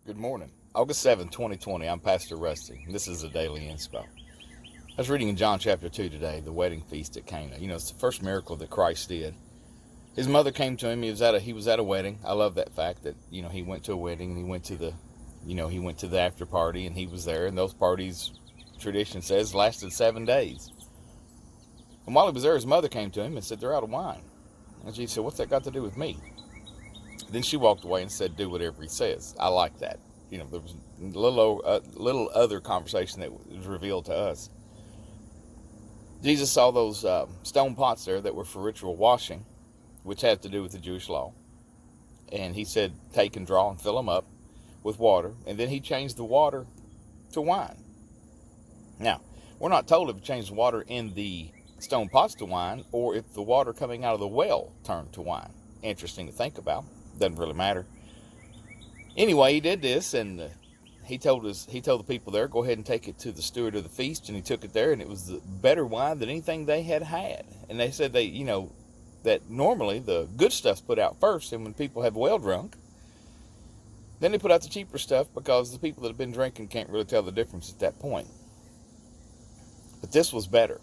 Good morning. August 7th, 2020. I'm Pastor Rusty, and this is a Daily Inspo. I was reading in John chapter 2 today, the wedding feast at Cana. It's the first miracle that Christ did. His mother came to him. He was at a wedding. I love that fact that, he went to a wedding and he went to the after party and he was there. And those parties, tradition says, lasted 7 days. And while he was there, his mother came to him and said, "They're out of wine." And Jesus said, "What's that got to do with me?" Then she walked away and said, "Do whatever he says." I like that. There was a little other conversation that was revealed to us. Jesus saw those stone pots there that were for ritual washing, which had to do with the Jewish law. And he said, "Take and draw and fill them up with water." And then he changed the water to wine. Now, we're not told if he changed the water in the stone pots to wine or if the water coming out of the well turned to wine. Interesting to think about. Doesn't really matter. Anyway, he did this, and he told the people there, "Go ahead and take it to the steward of the feast." And he took it there, and it was the better wine than anything they had had. And they said that normally the good stuff's put out first, and when people have well drunk, then they put out the cheaper stuff because the people that have been drinking can't really tell the difference at that point. But this was better.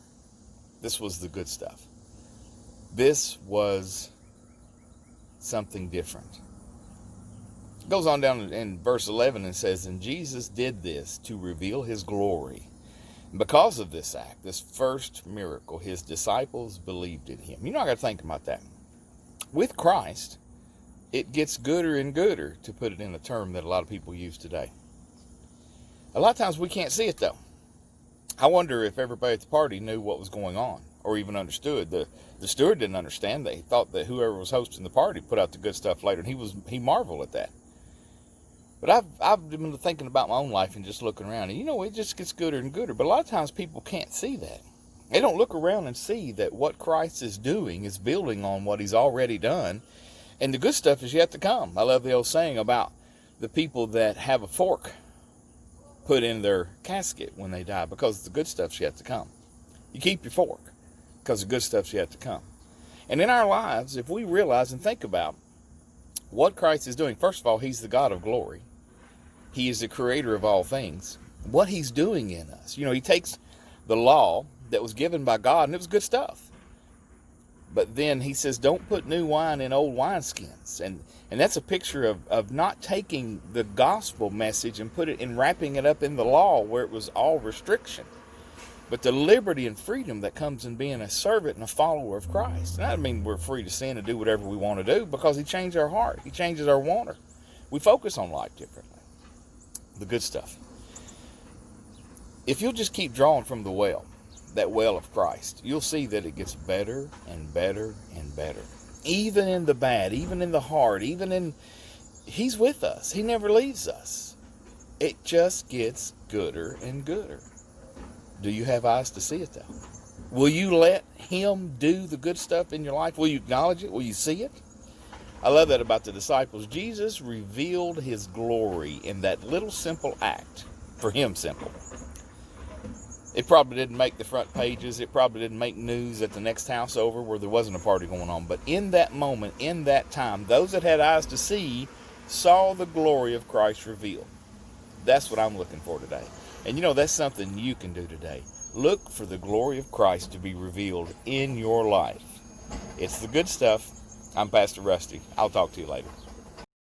This was the good stuff. This was something different. It goes on down in verse 11 and says, "And Jesus did this to reveal his glory. And because of this act, this first miracle, his disciples believed in him." I got to think about that. With Christ, it gets gooder and gooder, to put it in a term that a lot of people use today. A lot of times we can't see it, though. I wonder if everybody at the party knew what was going on or even understood. The steward didn't understand. They thought that whoever was hosting the party put out the good stuff later, and he marveled at that. But I've been thinking about my own life and just looking around, and it just gets gooder and gooder. But a lot of times people can't see that. They don't look around and see that what Christ is doing is building on what he's already done, and the good stuff is yet to come. I love the old saying about the people that have a fork put in their casket when they die, because the good stuff's yet to come. You keep your fork because the good stuff's yet to come. And in our lives, if we realize and think about what Christ is doing, first of all, he's the God of glory. He is the creator of all things. What he's doing in us. He takes the law that was given by God, and it was good stuff. But then he says, don't put new wine in old wineskins. And that's a picture of not taking the gospel message and wrapping it up in the law where it was all restriction. But the liberty and freedom that comes in being a servant and a follower of Christ. And that doesn't mean we're free to sin and do whatever we want to do, because he changed our heart. He changes our wanter. We focus on life differently. The good stuff. If you'll just keep drawing from the well, that well of Christ, you'll see that it gets better and better and better. Even in the bad, even in the hard, he's with us. He never leaves us. It just gets gooder and gooder. Do you have eyes to see it, though? Will you let him do the good stuff in your life? Will you acknowledge it? Will you see it? I love that about the disciples. Jesus revealed his glory in that little simple act. For him, simple. It probably didn't make the front pages. It probably didn't make news at the next house over where there wasn't a party going on. But in that moment, in that time, those that had eyes to see saw the glory of Christ revealed. That's what I'm looking for today. And that's something you can do today. Look for the glory of Christ to be revealed in your life. It's the good stuff. I'm Pastor Rusty. I'll talk to you later.